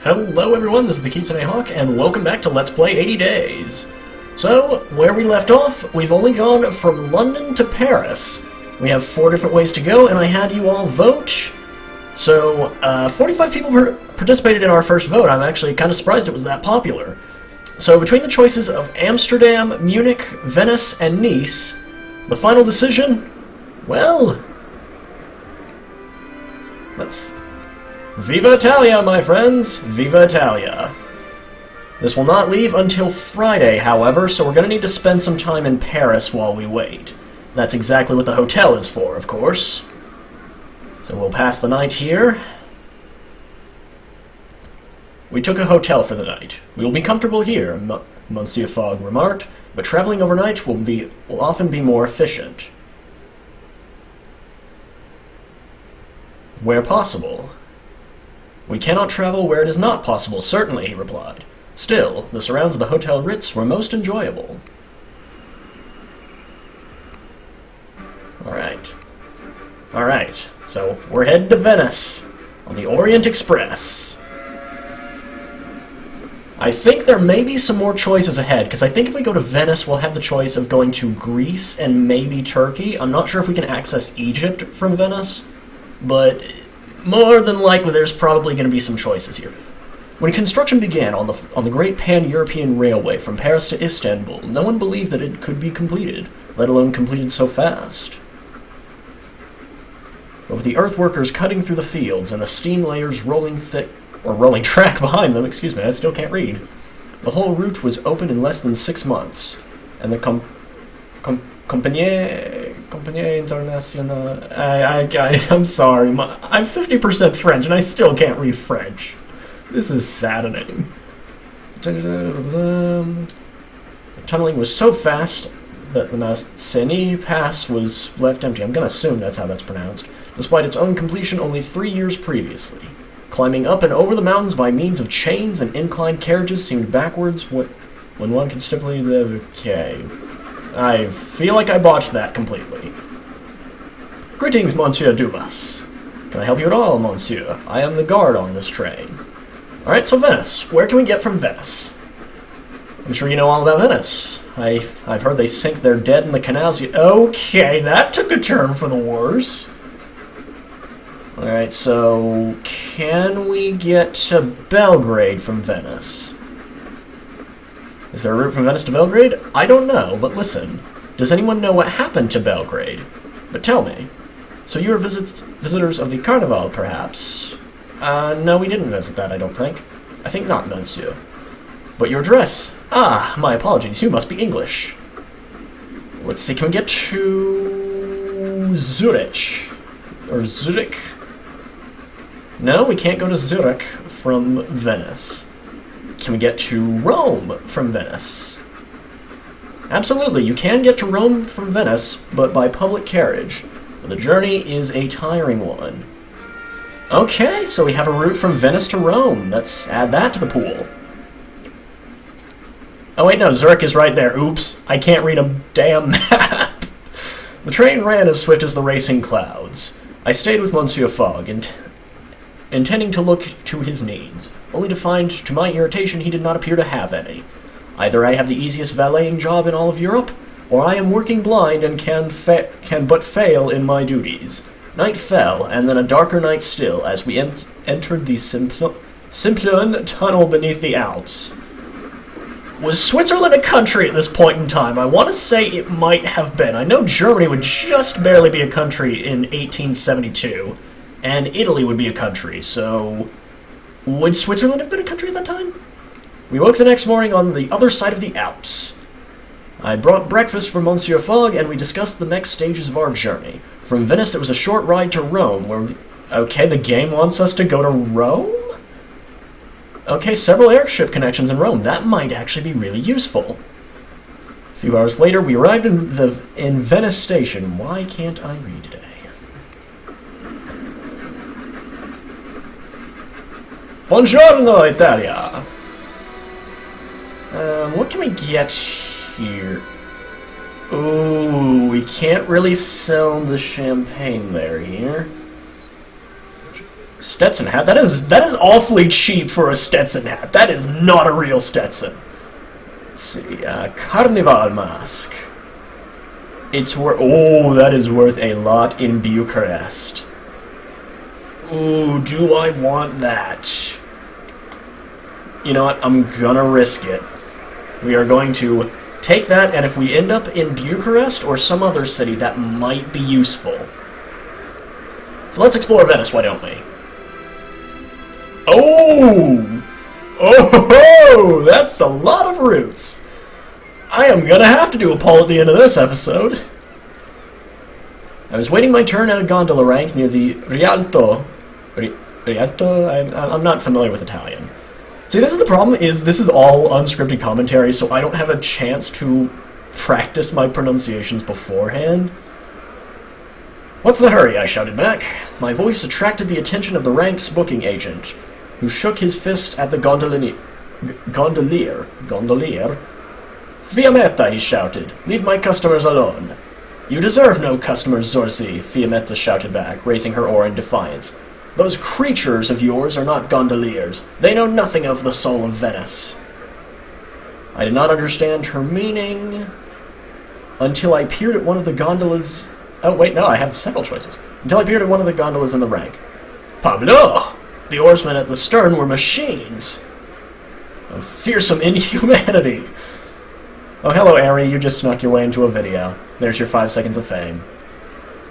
Hello everyone, this is the Kitsune Hawk, and welcome back to Let's Play 80 Days. So, where we left off, we've only gone from London to Paris. We have 4 different ways to go, and I had you all vote. So, 45 people participated in our first vote. I'm actually kind of surprised it was that popular. So, between the choices of Amsterdam, Munich, Venice, and Nice, the final decision, well, let's... Viva Italia, my friends! Viva Italia. This will not leave until Friday, however, so we're going to need to spend some time in Paris while we wait. That's exactly what the hotel is for, of course. So we'll pass the night here. We took a hotel for the night. We will be comfortable here, Monsieur Fogg remarked, but traveling overnight will often be more efficient. Where possible. We cannot travel where it is not possible, certainly, he replied. Still, the surrounds of the Hotel Ritz were most enjoyable. Alright, so we're headed to Venice on the Orient Express. I think there may be some more choices ahead, because I think if we go to Venice, we'll have the choice of going to Greece and maybe Turkey. I'm not sure if we can access Egypt from Venice, but more than likely there's probably going to be some choices here. When construction began on the Great Pan-European Railway from Paris to Istanbul, no one believed that it could be completed, let alone completed so fast. But with the earthworkers cutting through the fields and the steam layers rolling track behind them, excuse me, I still can't read, the whole route was open in less than 6 months, and the Compagnie Internationale... I'm sorry, I'm 50% French and I still can't read French. This is saddening. The tunneling was so fast that the Massény Pass was left empty. I'm going to assume that's how that's pronounced. Despite its own completion only 3 years previously. Climbing up and over the mountains by means of chains and inclined carriages seemed backwards when one could simply... Okay. I feel like I botched that completely. Greetings, Monsieur Dumas. Can I help you at all, Monsieur? I am the guard on this train. Alright, so Venice. Where can we get from Venice? I'm sure you know all about Venice. I've heard they sink their dead in the canals. Okay, that took a turn for the worse. Alright, so can we get to Belgrade from Venice? Is there a route from Venice to Belgrade? I don't know, but listen. Does anyone know what happened to Belgrade? But tell me. So you were visitors of the Carnival, perhaps? No, we didn't visit that, I don't think. I think not, monsieur. But your dress? Ah, my apologies, you must be English. Let's see, can we get to... Zurich? Or Zurich? No, we can't go to Zurich from Venice. Can we get to Rome from Venice? Absolutely, you can get to Rome from Venice, but by public carriage. The journey is a tiring one. Okay, so we have a route from Venice to Rome. Let's add that to the pool. Oh wait, no, Zurich is right there. Oops, I can't read a damn map. The train ran as swift as the racing clouds. I stayed with Monsieur Fogg, intending to look to his needs, only to find, to my irritation, he did not appear to have any. Either I have the easiest valeting job in all of Europe, or I am working blind and can but fail in my duties. Night fell, and then a darker night still, as we entered the Simplon tunnel beneath the Alps. Was Switzerland a country at this point in time? I want to say it might have been. I know Germany would just barely be a country in 1872. And Italy would be a country, so... Would Switzerland have been a country at that time? We woke the next morning on the other side of the Alps. I brought breakfast for Monsieur Fogg, and we discussed the next stages of our journey. From Venice, it was a short ride to Rome, where... Okay, the game wants us to go to Rome? Okay, several airship connections in Rome. That might actually be really useful. A few hours later, we arrived in Venice Station. Why can't I read today? Buongiorno, Italia! What can we get here? Ooh, we can't really sell the champagne there here. Stetson hat? That is awfully cheap for a Stetson hat. That is not a real Stetson. Let's see, Carnival mask. It's worth... Oh, that is worth a lot in Bucharest. Ooh, do I want that? You know what? I'm gonna risk it. We are going to take that, and if we end up in Bucharest or some other city, that might be useful. So let's explore Venice, why don't we? Oh! Oh, that's a lot of routes. I am gonna have to do a poll at the end of this episode. I was waiting my turn at a gondola rank near the Rialto. Rialto? I'm not familiar with Italian. See, this is the problem, is this is all unscripted commentary, so I don't have a chance to practice my pronunciations beforehand. What's the hurry? I shouted back. My voice attracted the attention of the rank's booking agent, who shook his fist at the gondolier. Fiammetta, he shouted. Leave my customers alone. You deserve no customers, Zorzi, Fiammetta shouted back, raising her oar in defiance. Those creatures of yours are not gondoliers. They know nothing of the soul of Venice. I did not understand her meaning until I peered at one of the gondolas... Oh, wait, no, I have several choices. Until I peered at one of the gondolas in the rank. Pablo! The oarsmen at the stern were machines. Of fearsome inhumanity. Oh, hello, Ari. You just snuck your way into a video. There's your 5 seconds of fame.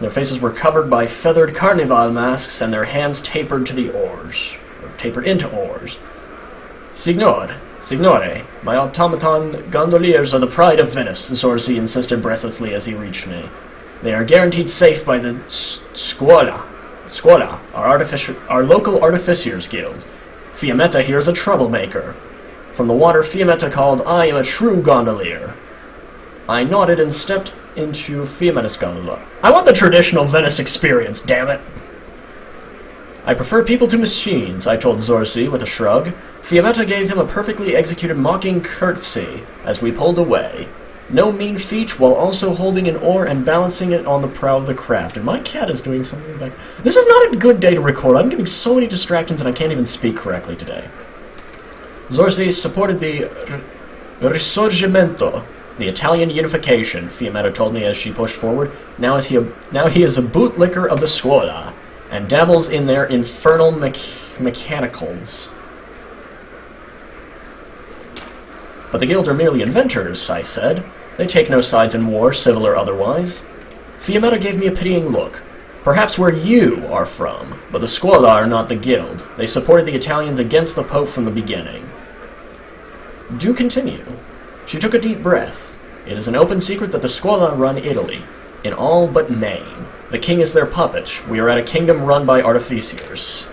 Their faces were covered by feathered carnival masks, and their hands tapered to the oars. Or tapered into oars. Signore, my automaton gondoliers are the pride of Venice, Zorzi insisted breathlessly as he reached me. They are guaranteed safe by the Scuola, our local artificers guild. Fiammetta here is a troublemaker. From the water, Fiammetta called, I am a true gondolier. I nodded and stepped into Fiammetta's gondola. I want the traditional Venice experience, damn it! I prefer people to machines, I told Zorzi with a shrug. Fiammetta gave him a perfectly executed mocking curtsy as we pulled away. No mean feat, while also holding an oar and balancing it on the prow of the craft. And my cat is doing something back. This is not a good day to record. I'm getting so many distractions and I can't even speak correctly today. Zorzi supported the Risorgimento, the Italian unification, Fiammetta told me as she pushed forward. Now he is a bootlicker of the Scuola, and dabbles in their infernal mechanicals. But the guild are merely inventors, I said. They take no sides in war, civil or otherwise. Fiammetta gave me a pitying look. Perhaps where you are from, but the Scuola are not the guild. They supported the Italians against the Pope from the beginning. Do continue. She took a deep breath. It is an open secret that the Scuola run Italy, in all but name. The king is their puppet. We are at a kingdom run by artificers.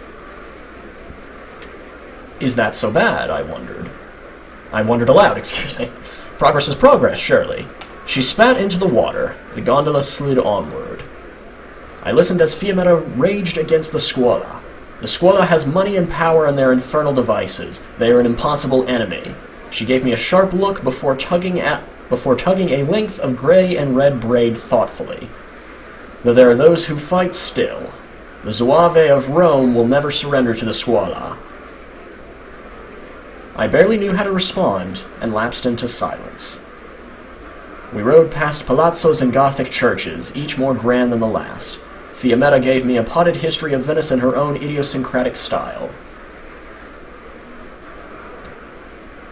Is that so bad? I wondered. I wondered aloud, excuse me. Progress is progress, surely. She spat into the water. The gondola slid onward. I listened as Fiammetta raged against the Scuola. The Scuola has money and power and their infernal devices. They are an impossible enemy. She gave me a sharp look before tugging a length of gray and red braid thoughtfully. Though there are those who fight still. The Zouave of Rome will never surrender to the Scuola. I barely knew how to respond, and lapsed into silence. We rode past palazzos and Gothic churches, each more grand than the last. Fiammetta gave me a potted history of Venice in her own idiosyncratic style.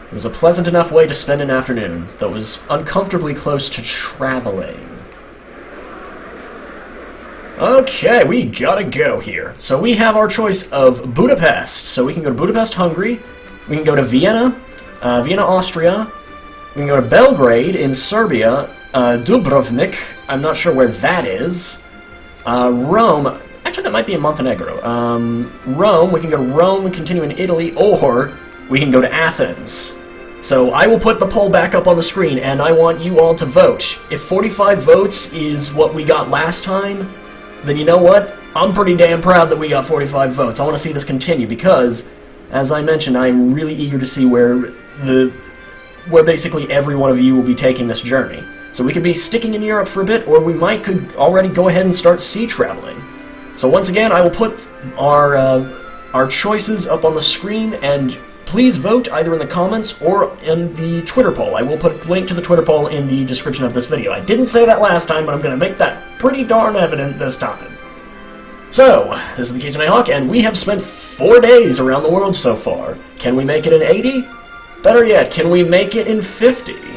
It was a pleasant enough way to spend an afternoon, though it was uncomfortably close to traveling. Okay, we gotta go here. So we have our choice of Budapest. So we can go to Budapest, Hungary. We can go to Vienna, Austria. We can go to Belgrade in Serbia. Dubrovnik, I'm not sure where that is. Rome, actually that might be in Montenegro. Rome, we can go to Rome and continue in Italy, or we can go to Athens. So I will put the poll back up on the screen, and I want you all to vote. If 45 votes is what we got last time, then you know what? I'm pretty damn proud that we got 45 votes. I want to see this continue, because, as I mentioned, I'm really eager to see where basically every one of you will be taking this journey. So we could be sticking in Europe for a bit, or we could already go ahead and start sea traveling. So once again, I will put our our choices up on the screen, and please vote either in the comments or in the Twitter poll. I will put a link to the Twitter poll in the description of this video. I didn't say that last time, but I'm going to make that pretty darn evident this time. So, this is the Kitsune Hawk, and we have spent 4 days around the world so far. Can we make it in 80? Better yet, can we make it in 50?